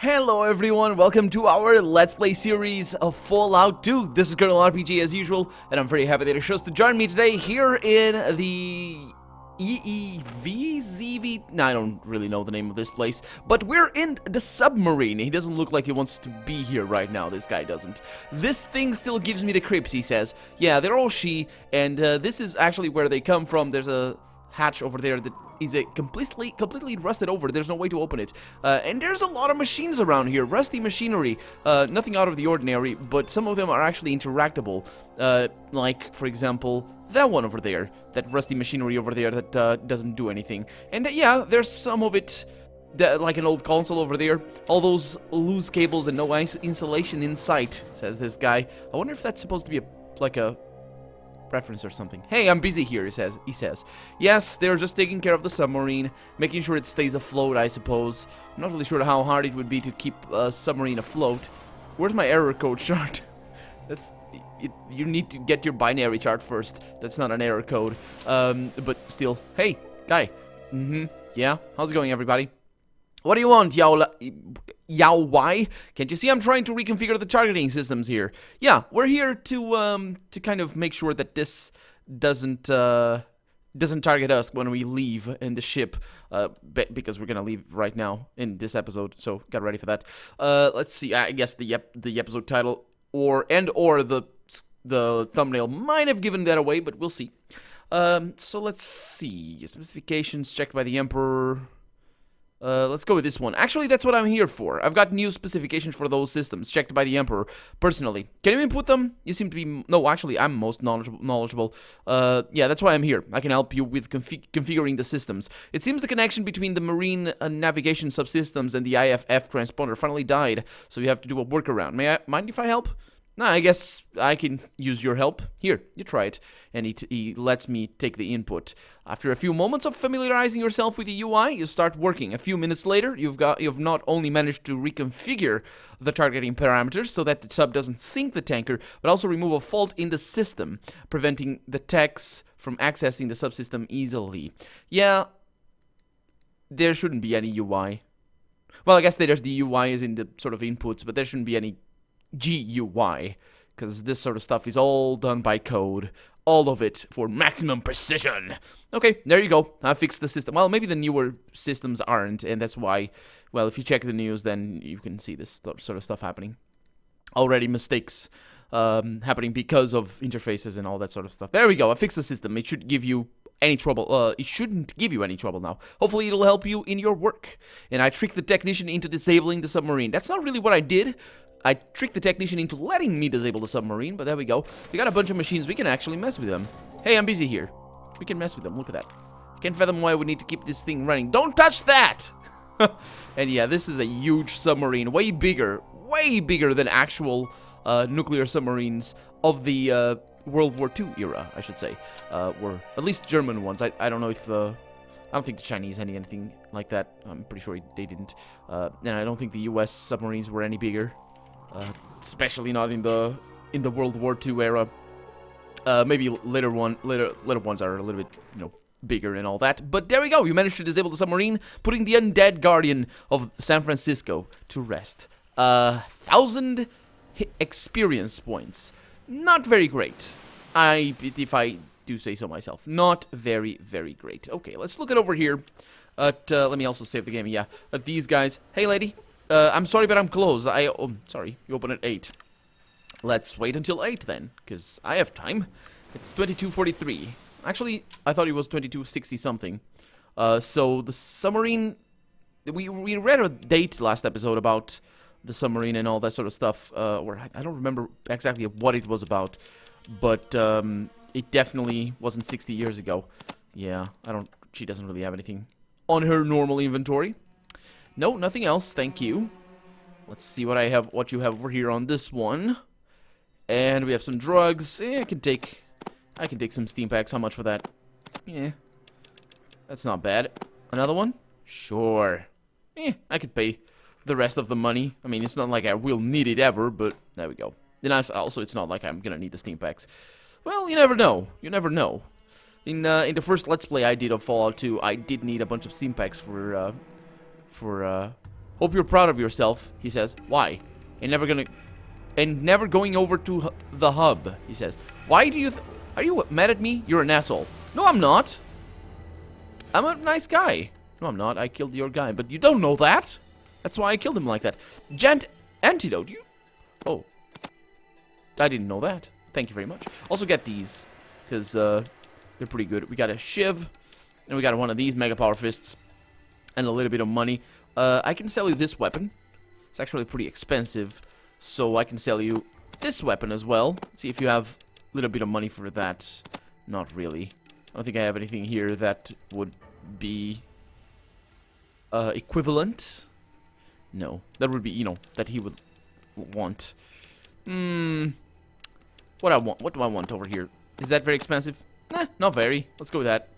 Hello everyone, welcome to our Let's Play series of Fallout 2. This is Colonel RPG as usual, and I'm very happy that you chose to join me today here in the ZV? No, I don't really know the name of this place, but we're in the submarine. He doesn't look like he wants to be here right now, this guy doesn't. This thing still gives me the creeps, he says. Yeah, they're all she, and this is actually where they come from. There's a hatch over there that is completely rusted over. There's no way to open it. And there's a lot of machines around here. Rusty machinery. Nothing out of the ordinary, but some of them are actually interactable. Like, for example, that one over there. That rusty machinery over there that doesn't do anything. And yeah, there's some of it, like an old console over there. All those loose cables and no insulation in sight, says this guy. I wonder if that's supposed to be like a reference or something. Hey, I'm busy here, he says. Yes, they're just taking care of the submarine, making sure it stays afloat, I suppose. I'm not really sure how hard it would be to keep a submarine afloat. Where's my error code chart? You need to get your binary chart first. That's not an error code. But still. Hey, guy. Yeah, how's it going, everybody? What do you want, Yao Y? Can't you see I'm trying to reconfigure the targeting systems here? Yeah, we're here to kind of make sure that this doesn't target us when we leave in the ship, because we're gonna leave right now in this episode. So get ready for that. Let's see. I guess the episode title or the thumbnail might have given that away, but we'll see. So let's see. Specifications checked by the Emperor. Let's go with this one. Actually, that's what I'm here for. I've got new specifications for those systems, checked by the Emperor, personally. Can you input them? You seem to be... No, actually, I'm most knowledgeable. Yeah, that's why I'm here. I can help you with configuring the systems. It seems the connection between the marine navigation subsystems and the IFF transponder finally died, so you have to do a workaround. Mind if I help? Nah, I guess I can use your help. Here, you try it. And he lets me take the input. After a few moments of familiarizing yourself with the UI, you start working. A few minutes later, you've not only managed to reconfigure the targeting parameters so that the sub doesn't sink the tanker, but also remove a fault in the system, preventing the techs from accessing the subsystem easily. Yeah, there shouldn't be any UI. Well, I guess there's the UI is in the sort of inputs, but there shouldn't be any GUI, because this sort of stuff is all done by code. All of it for maximum precision. Okay, there you go. I fixed the system. Well, maybe the newer systems aren't, and that's why, well, if you check the news, then you can see this sort of stuff happening. Already mistakes happening because of interfaces and all that sort of stuff. There we go. I fixed the system. It should give you any trouble. It shouldn't give you any trouble now. Hopefully it'll help you in your work. And I tricked the technician into disabling the submarine. That's not really what I did. I tricked the technician into letting me disable the submarine, but there we go. We got a bunch of machines. We can actually mess with them. Hey, I'm busy here. We can mess with them. Look at that. I can't fathom why we need to keep this thing running. Don't touch that! And yeah, this is a huge submarine. Way bigger than actual nuclear submarines of the World War II era, I should say. Or at least German ones. I don't know if... I don't think the Chinese had anything like that. I'm pretty sure they didn't. And I don't think the US submarines were any bigger. Especially not in the World War II era. Maybe later ones are a little bit, bigger and all that. But there we go. You managed to disable the submarine, putting the undead guardian of San Francisco to rest. 1,000 experience points. Not very great. If I do say so myself, not very, very great. Okay, let's look it over here. Let me also save the game. Yeah, these guys. Hey, lady. I'm sorry, but I'm closed. Sorry, you open at 8. Let's wait until 8 then, because I have time. It's 22:43. Actually, I thought it was 22:60 something. So the submarine... We read a date last episode about the submarine and all that sort of stuff. Or I don't remember exactly what it was about. But it definitely wasn't 60 years ago. Yeah, she doesn't really have anything on her normal inventory. No, nothing else, thank you. Let's see what you have over here on this one. And we have some drugs. I can take some steam packs. How much for that? Yeah. That's not bad. Another one? Sure. I could pay the rest of the money. I mean, it's not like I will need it ever, but there we go. And also, it's not like I'm gonna need the steam packs. Well, you never know. You never know. In the first Let's Play I did of Fallout 2, I did need a bunch of steam packs for Hope you're proud of yourself, he says. Why? And never going over to the hub, he says. Why do you are you mad at me? You're an asshole. No, I'm not. I'm a nice guy. No, I'm not. I killed your guy, but you don't know that. That's why I killed him like that. Gent antidote, you... Oh. I didn't know that. Thank you very much. Also get these, because they're pretty good. We got a shiv, and we got one of these mega power fists, and a little bit of money. I can sell you this weapon. It's actually pretty expensive, so I can sell you this weapon as well. Let's see if you have a little bit of money for that. Not really. I don't think I have anything here that would be equivalent. No, that would be, you know, that he would want. What do I want over here? Is that very expensive? Nah, not very. Let's go with that.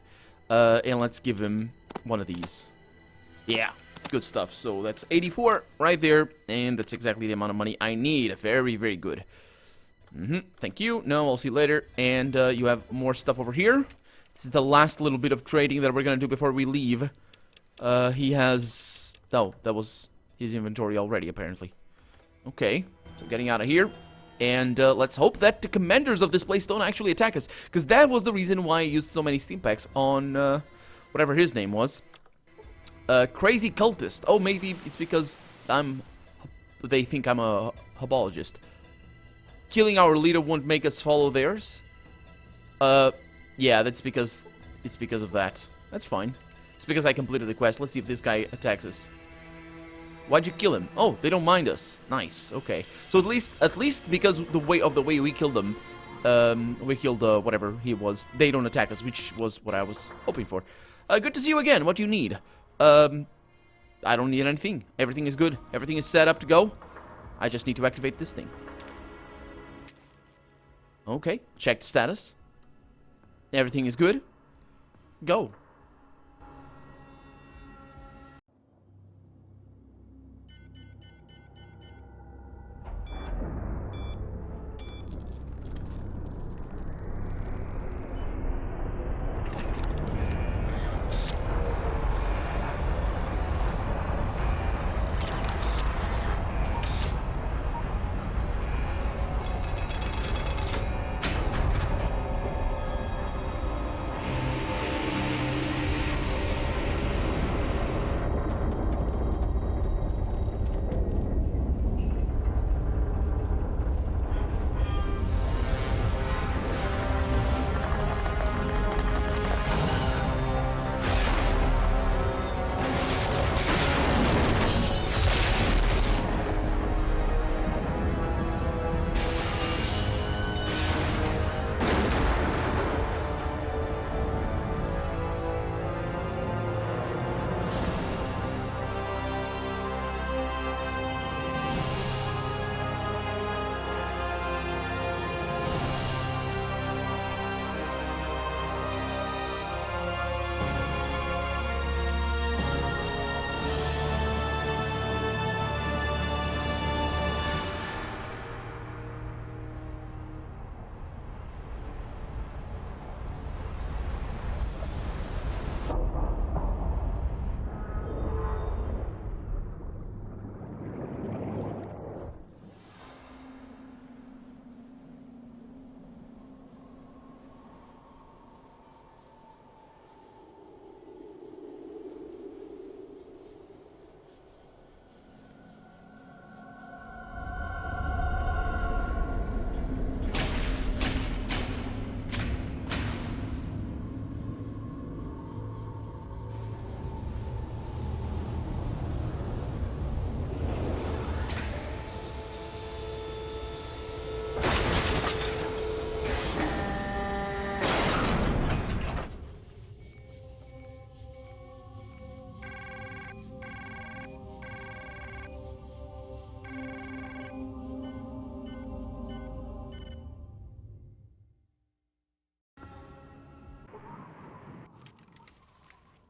And let's give him one of these. Yeah, good stuff. So that's 84 right there, and that's exactly the amount of money I need. Very, very good. Thank you. No, I'll see you later. And you have more stuff over here. This is the last little bit of trading that we're gonna do before we leave. He has... Oh, that was his inventory already, apparently. Okay, so getting out of here. And let's hope that the commanders of this place don't actually attack us. Because that was the reason why I used so many steam packs on whatever his name was. Crazy cultist. Oh, maybe it's because they think I'm a hobologist. Killing our leader won't make us follow theirs. Yeah, that's because... It's because of that. That's fine. It's because I completed the quest. Let's see if this guy attacks us. Why'd you kill him? Oh, they don't mind us. Nice. Okay. So at least because the way we killed them, we killed whatever he was. They don't attack us, which was what I was hoping for. Good to see you again. What do you need? I don't need anything. Everything is good. Everything is set up to go. I just need to activate this thing. Okay. Check the status. Everything is good. Go.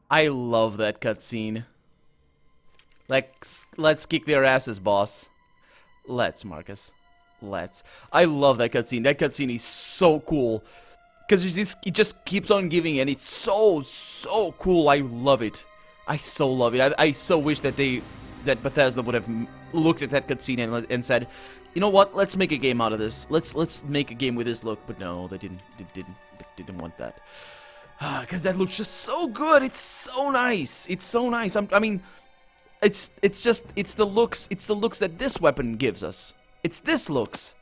I love that cutscene. Let's kick their asses, boss. Let's, Marcus. Let's. I love that cutscene. That cutscene is so cool. Because it just keeps on giving, and it's so cool. I love it. I so love it. I so wish that they that Bethesda would have looked at that cutscene and said, you know what, let's make a game out of this. Let's make a game with this look. But no, they didn't want that. Because that looks just so good. It's so nice. It's so nice. I mean, it's the looks that this weapon gives us. It's this looks.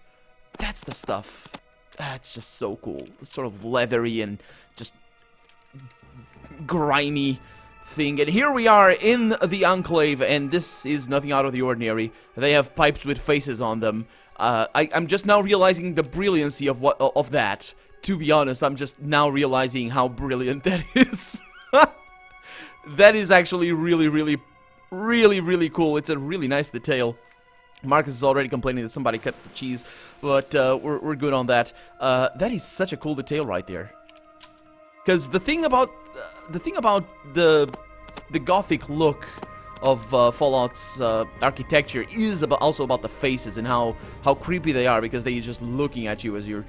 That's the stuff. That's just so cool. It's sort of leathery and just grimy thing. And here we are in the Enclave, and this is nothing out of the ordinary. They have pipes with faces on them. I'm just now realizing the brilliancy of that. To be honest, I'm just now realizing how brilliant that is. That is actually really cool. It's a really nice detail. Marcus is already complaining that somebody cut the cheese, but we're good on that. That is such a cool detail right there. Because the thing about the Gothic look of Fallout's architecture is also about the faces and how creepy they are, because they're just looking at you as you're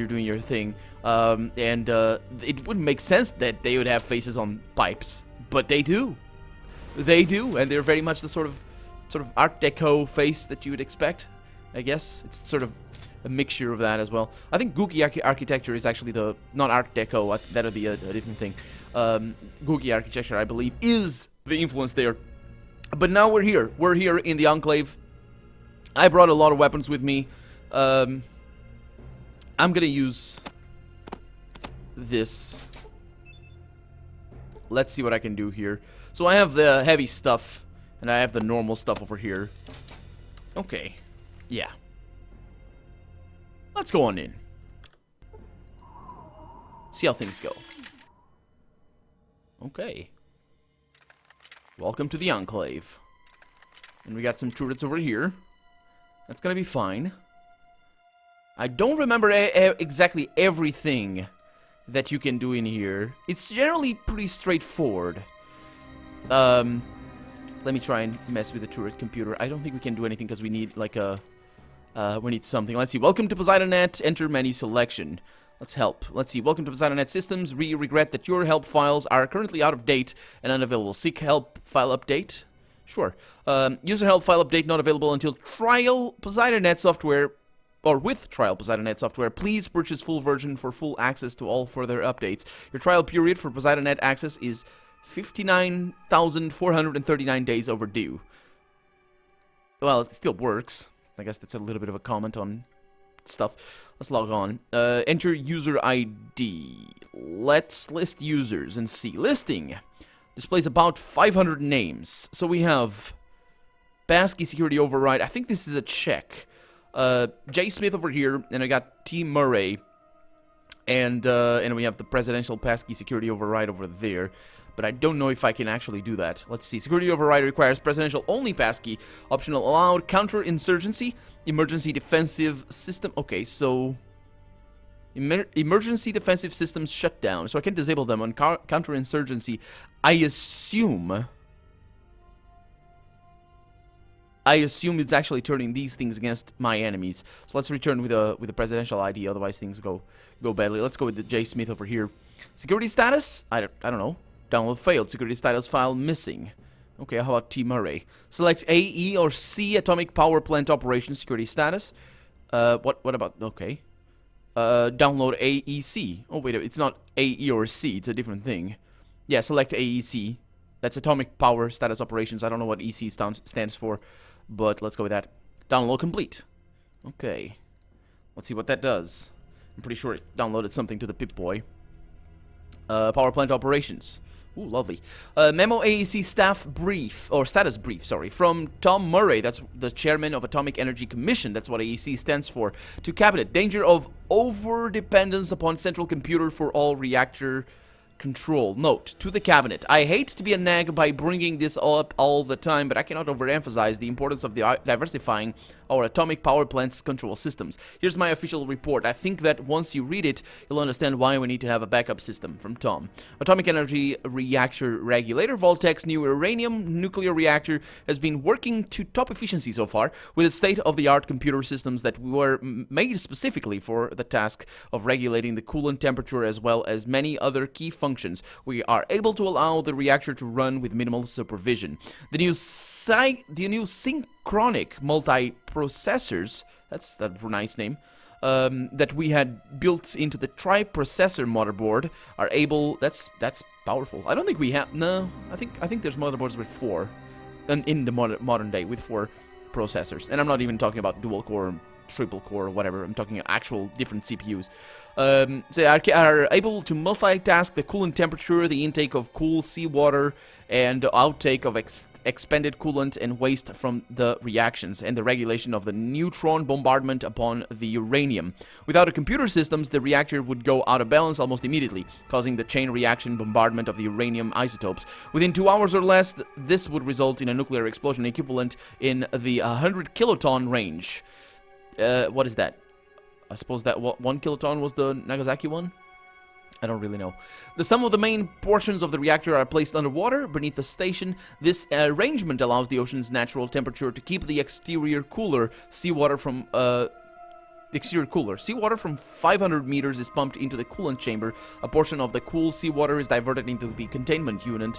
doing your thing. It wouldn't make sense that they would have faces on pipes, but they do. They do, and they're very much the sort of Art Deco face that you would expect. I guess it's sort of a mixture of that as well. I think Googie architecture is actually the not Art Deco. That would be a different thing. Googie architecture, I believe, is the influence there. But now we're here. We're here in the Enclave. I brought a lot of weapons with me. I'm gonna use this. Let's see what I can do here. So I have the heavy stuff, and I have the normal stuff over here. Okay. Yeah. Let's go on in. See how things go. Okay. Welcome to the Enclave. And we got some turrets over here. That's gonna be fine. I don't remember exactly everything that you can do in here. It's generally pretty straightforward. Let me try and mess with the turret computer. I don't think we can do anything because we need like a... we need something. Let's see. Welcome to PoseidonNet. Enter menu selection. Let's help. Let's see. Welcome to PoseidonNet Systems. We regret that your help files are currently out of date and unavailable. Seek help file update. Sure. User help file update not available until trial PoseidonNet software, or with trial PoseidonNet software. Please purchase full version for full access to all further updates. Your trial period for PoseidonNet access is 59,439 days overdue. Well, it still works. I guess that's a little bit of a comment on stuff. Let's log on. Enter user ID. Let's list users and see. Listing displays about 500 names. So we have Passkey security override. I think this is a check. J. Smith over here, and I got T. Murray, and we have the presidential Passkey security override over there. But I don't know if I can actually do that. Let's see. Security override requires presidential only Passkey. Optional allowed. Counterinsurgency. Emergency defensive system. Okay, so... emergency defensive systems shut down. So I can disable them on counterinsurgency. I assume it's actually turning these things against my enemies. So let's return with a presidential ID. Otherwise things go badly. Let's go with the J. Smith over here. Security status? I don't know. Download failed. Security status file missing. Okay, how about T. Murray? Select A, E, or C atomic power plant operation security status. What about... okay. Download AEC. Oh, wait, it's not AE or C. It's a different thing. Yeah, select AEC. That's atomic power status operations. I don't know what EC stands for, but let's go with that. Download complete. Okay. Let's see what that does. I'm pretty sure it downloaded something to the Pip-Boy. Power plant operations. Ooh, lovely. Memo AEC staff brief, or status brief, sorry, from Tom Murray. That's the chairman of Atomic Energy Commission. That's what AEC stands for. To Cabinet, danger of over-dependence upon central computer for all reactor control. Note, to the Cabinet. I hate to be a nag by bringing this up all the time, but I cannot overemphasize the importance of diversifying our atomic power plants control systems. Here's my official report. I think that once you read it, you'll understand why we need to have a backup system. From Tom. Atomic Energy Reactor Regulator, Voltec's new uranium nuclear reactor, has been working to top efficiency so far, with its state-of-the-art computer systems that were made specifically for the task of regulating the coolant temperature, as well as many other key functions functions. We are able to allow the reactor to run with minimal supervision. The new synchronic multiprocessors, that's a nice name, that we had built into the tri-processor motherboard are able. That's powerful. I don't think we have. No, I think there's motherboards with 4, in the modern day with 4 processors, and I'm not even talking about dual core, triple core, or whatever. I'm talking actual different CPUs. They are able to multitask the coolant temperature, the intake of cool seawater, and the outtake of expended coolant and waste from the reactions, and the regulation of the neutron bombardment upon the uranium. Without the computer systems, the reactor would go out of balance almost immediately, causing the chain reaction bombardment of the uranium isotopes. Within 2 hours or less, this would result in a nuclear explosion equivalent in the 100 kiloton range. What is that? I suppose that 1 kiloton was the Nagasaki one? I don't really know. The sum of the main portions of the reactor are placed underwater beneath the station. This arrangement allows the ocean's natural temperature to keep the exterior cooler. Seawater from Seawater from 500 meters is pumped into the coolant chamber. A portion of the cool seawater is diverted into the containment unit,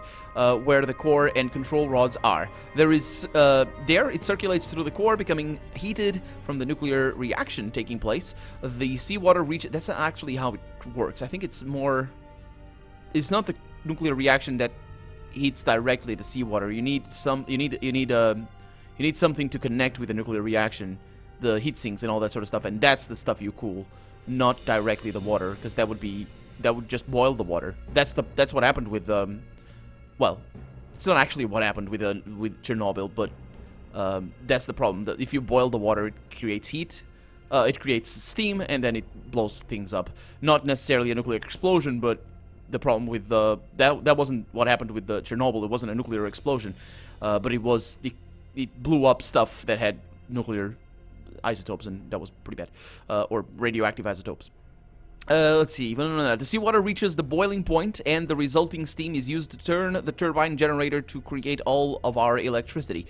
where the core and control rods are. It circulates through the core, becoming heated from the nuclear reaction taking place. The seawater reaches. That's not actually how it works. I think it's more. It's not the nuclear reaction that heats directly the seawater. You need something to connect with the nuclear reaction. The heat sinks and all that sort of stuff, and that's the stuff you cool, not directly the water, because that would just boil the water. That's what happened with well, it's not actually what happened with Chernobyl, but that's the problem. That if you boil the water, it creates heat, it creates steam, and then it blows things up. Not necessarily a nuclear explosion, but the problem with that wasn't what happened with the Chernobyl. It wasn't a nuclear explosion, but it blew up stuff that had nuclear isotopes, and that was pretty bad, or radioactive isotopes. Let's see. The seawater reaches the boiling point, and the resulting steam is used to turn the turbine generator to create all of our electricity.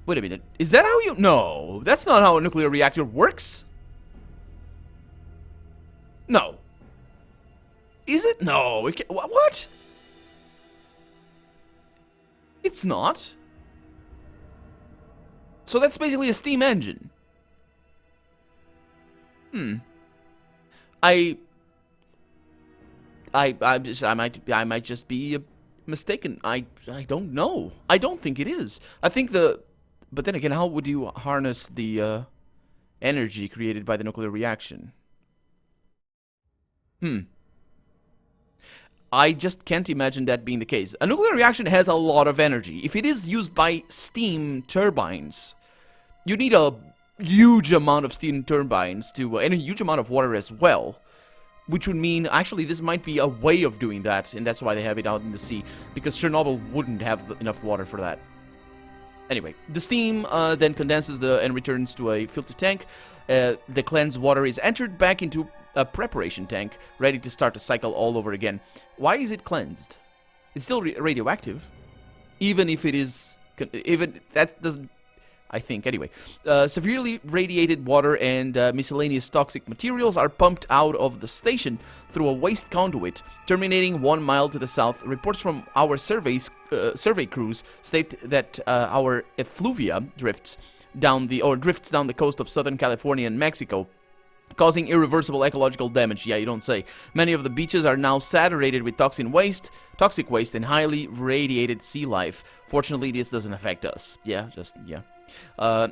Wait a minute. Is that how you... No, that's not how a nuclear reactor works. No. Is it? No. It can't... What? It's not. So that's basically a steam engine. I might just be mistaken. I don't know. I don't think it is. I think but then again, how would you harness the energy created by the nuclear reaction? I just can't imagine that being the case. A nuclear reaction has a lot of energy. If it is used by steam turbines, you need a huge amount of steam turbines and a huge amount of water as well, which would mean actually this might be a way of doing that, and that's why they have it out in the sea, because Chernobyl wouldn't have enough water for that. Anyway, the steam then condenses and returns to a filter tank. The cleansed water is entered back into a preparation tank, ready to start the cycle all over again. Why is it cleansed? It's still radioactive, even if it is. Even that doesn't. I think, anyway. Severely radiated water and miscellaneous toxic materials are pumped out of the station through a waste conduit, terminating 1 mile to the south. Reports from our survey crews state that our effluvia drifts down the coast of Southern California and Mexico, causing irreversible ecological damage. Yeah, you don't say. Many of the beaches are now saturated with toxic waste, and highly radiated sea life. Fortunately, this doesn't affect us. Yeah.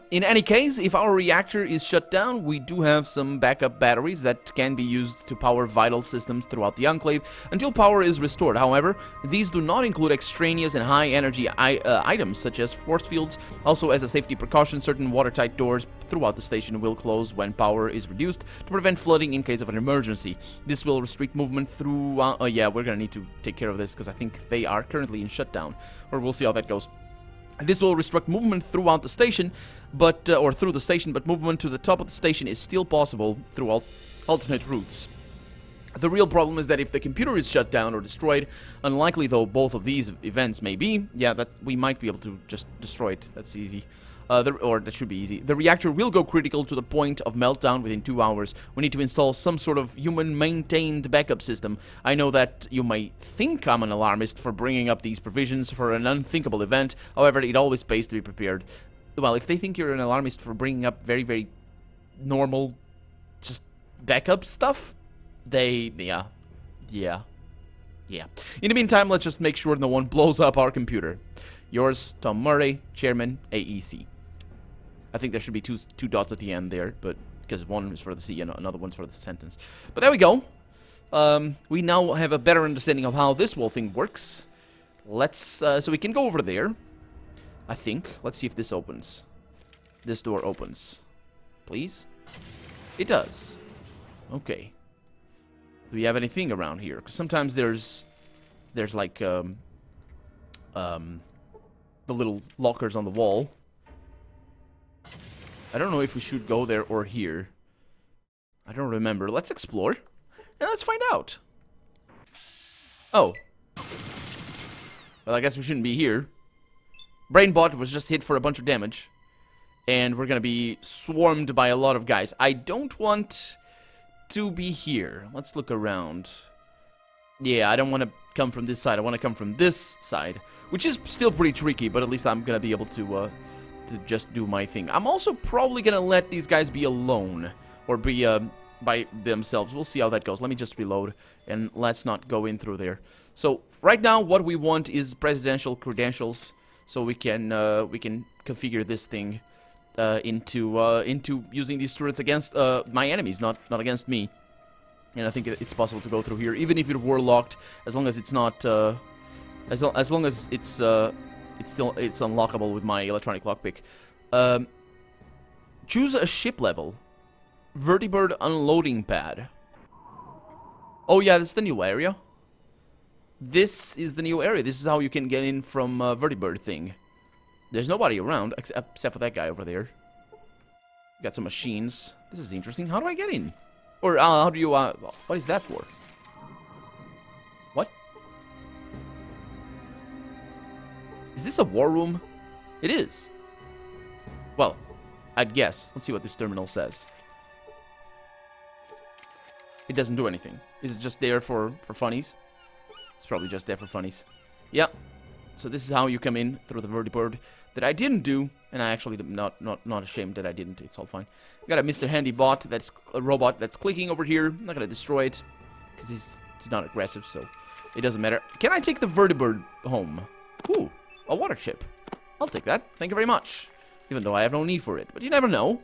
In any case, if our reactor is shut down, we do have some backup batteries that can be used to power vital systems throughout the Enclave until power is restored. However, these do not include extraneous and high-energy items such as force fields. Also, as a safety precaution, certain watertight doors throughout the station will close when power is reduced to prevent flooding in case of an emergency. This will restrict movement through... yeah, we're gonna need to take care of this because I think they are currently in shutdown, or we'll see how that goes. This will restrict movement throughout the station, but through the station, but movement to the top of the station is still possible through alternate routes. The real problem is that if the computer is shut down or destroyed, unlikely though both of these events may be, yeah, that we might be able to just destroy it. That's easy. Or that should be easy. The reactor will go critical to the point of meltdown within 2 hours. We need to install some sort of human-maintained backup system. I know that you might think I'm an alarmist for bringing up these provisions for an unthinkable event. However, it always pays to be prepared. Well, if they think you're an alarmist for bringing up very, very normal, just backup stuff, yeah. In the meantime, let's just make sure no one blows up our computer. Yours, Tom Murray, Chairman, AEC. I think there should be two dots at the end there, but because one is for the C and another one's for the sentence. But there we go. We now have a better understanding of how this whole thing works. Let's, so we can go over there. I think. Let's see if this opens. This door opens. Please? It does. Okay. Do we have anything around here? Because sometimes there's like, the little lockers on the wall. I don't know if we should go there or here. I don't remember. Let's explore. And let's find out. Oh. Well, I guess we shouldn't be here. Brainbot was just hit for a bunch of damage. And we're gonna be swarmed by a lot of guys. I don't want to be here. Let's look around. Yeah, I don't want to come from this side. I want to come from this side. Which is still pretty tricky, but at least I'm gonna be able to just do my thing. I'm also probably gonna let these guys be alone. Or be, by themselves. We'll see how that goes. Let me just reload. And let's not go in through there. So, right now, what we want is presidential credentials. So we can configure this thing into using these turrets against my enemies, not against me. And I think it's possible to go through here, even if it were locked, as long as it's not as long as it's unlockable with my electronic lockpick. Choose a ship level. Vertibird unloading pad. Oh yeah, that's the new area. This is the new area. This is how you can get in from Vertibird thing. There's nobody around except for that guy over there. Got some machines. This is interesting. How do I get in? Or how do you what is that for? What? Is this a war room? It is. Well, I'd guess. Let's see what this terminal says. It doesn't do anything. Is it just there for funnies? It's probably just there for funnies. Yeah. So this is how you come in through the vertibird that I didn't do, and I actually am not ashamed that I didn't. It's all fine. We got a Mr. Handy bot, that's a robot that's clicking over here. I'm not gonna destroy it because he's not aggressive, so it doesn't matter. Can I take the vertibird home? Ooh, a water chip. I'll take that. Thank you very much. Even though I have no need for it, but you never know.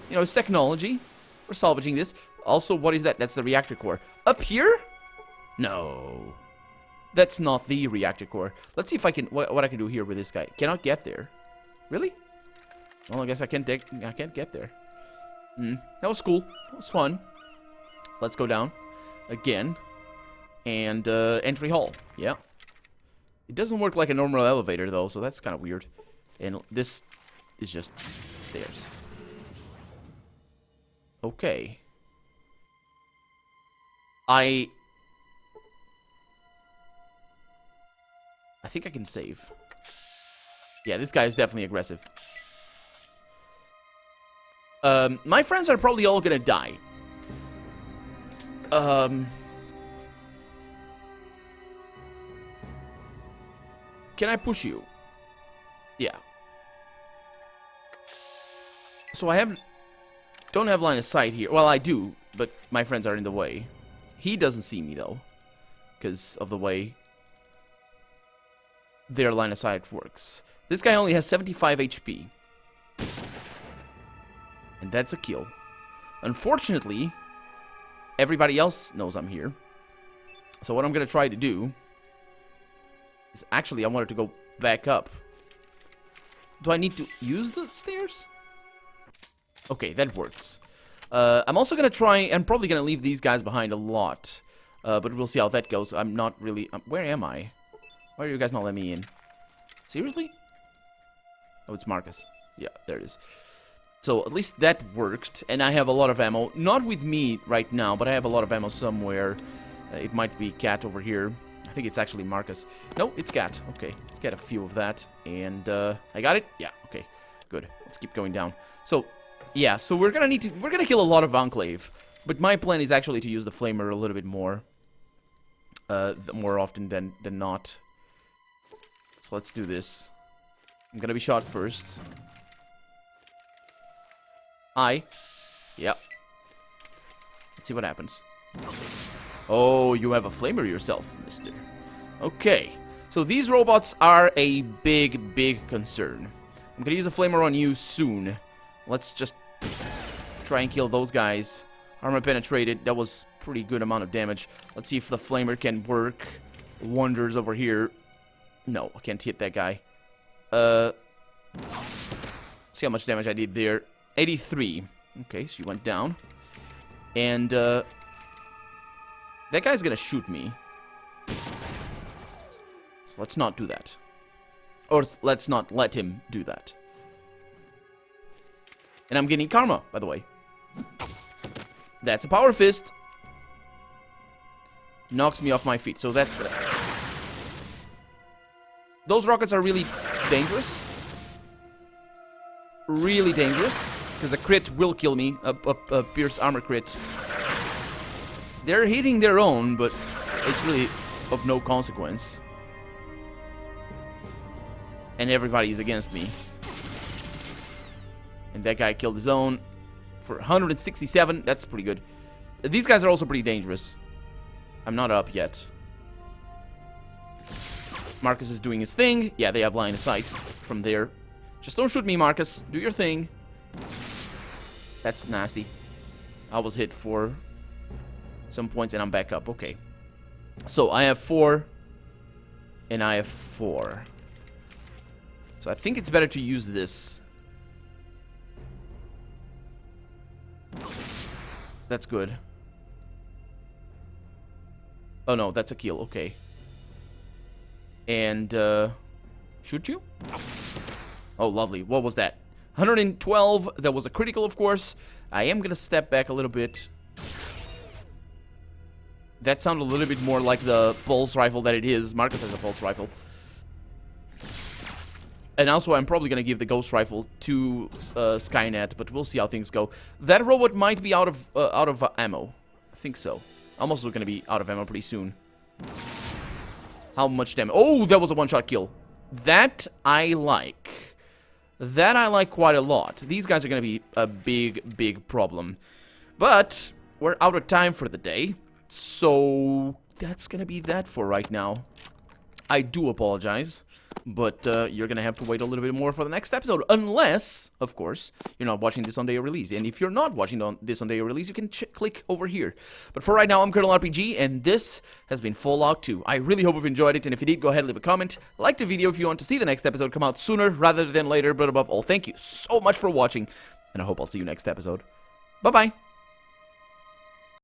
You know, it's technology. We're salvaging this. Also, what is that? That's the reactor core. Up here? No. That's not the reactor core. Let's see if I can what I can do here with this guy. Cannot get there. Really? Well, I guess I can't get there. That was cool. That was fun. Let's go down again. And entry hall. Yeah. It doesn't work like a normal elevator though, so that's kind of weird. And this is just stairs. Okay. I think I can save. Yeah, this guy is definitely aggressive. My friends are probably all gonna die. Can I push you? Yeah. So I don't have line of sight here. Well, I do, but my friends are in the way. He doesn't see me though, because of the way their line of sight works. This guy only has 75 HP. And that's a kill. Unfortunately, everybody else knows I'm here. So what I'm going to try to do is actually I wanted to go back up. Do I need to use the stairs? Okay, that works. I'm also going to try, I'm probably going to leave these guys behind a lot. But we'll see how that goes. I'm not really, where am I? Why are you guys not letting me in? Seriously? Oh, it's Marcus. Yeah, there it is. So, at least that worked. And I have a lot of ammo. Not with me right now, but I have a lot of ammo somewhere. It might be Cat over here. I think it's actually Marcus. No, it's Cat. Okay, let's get a few of that. And, I got it? Yeah, okay. Good. Let's keep going down. So, yeah, so we're gonna kill a lot of Enclave. But my plan is actually to use the flamer a little bit more. More often than not. So let's do this. I'm gonna be shot first. Hi. Yep. Let's see what happens. Oh, you have a flamer yourself, mister. Okay. So these robots are a big concern. I'm gonna use a flamer on you soon. Let's just try and kill those guys. Armor penetrated. That was pretty good amount of damage. Let's see if the flamer can work wonders over here. No, I can't hit that guy. See how much damage I did there. 83. Okay, so you went down. And, that guy's gonna shoot me. So let's not do that. Or let's not let him do that. And I'm getting karma, by the way. That's a power fist. Knocks me off my feet, so that's good. Those rockets are really dangerous. Really dangerous. Because a crit will kill me. A pierce armor crit. They're hitting their own, but it's really of no consequence. And everybody is against me. And that guy killed his own. For 167, that's pretty good. These guys are also pretty dangerous. I'm not up yet. Marcus is doing his thing. Yeah, they have line of sight from there. Just don't shoot me, Marcus. Do your thing. That's nasty. I was hit for some points and I'm back up. Okay. So I have 4. And I have 4. So I think it's better to use this. That's good. Oh no, that's a kill. Okay. And, shoot you? Oh, lovely. What was that? 112. That was a critical, of course. I am gonna step back a little bit. That sounded a little bit more like the pulse rifle that it is. Marcus has a pulse rifle. And also, I'm probably gonna give the ghost rifle to Skynet, but we'll see how things go. That robot might be out of ammo. I think so. I'm also gonna be out of ammo pretty soon. How much damage? Oh, that was a one-shot kill. That I like. That I like quite a lot. These guys are gonna be a big problem. But we're out of time for the day, so that's gonna be that for right now. I do apologize. But you're going to have to wait a little bit more for the next episode. Unless, of course, you're not watching this on day of release. And if you're not watching this on day of release, you can click over here. But for right now, I'm Colonel RPG, and this has been Fallout 2. I really hope you've enjoyed it. And if you did, go ahead and leave a comment. Like the video if you want to see the next episode come out sooner rather than later. But above all, thank you so much for watching. And I hope I'll see you next episode. Bye-bye.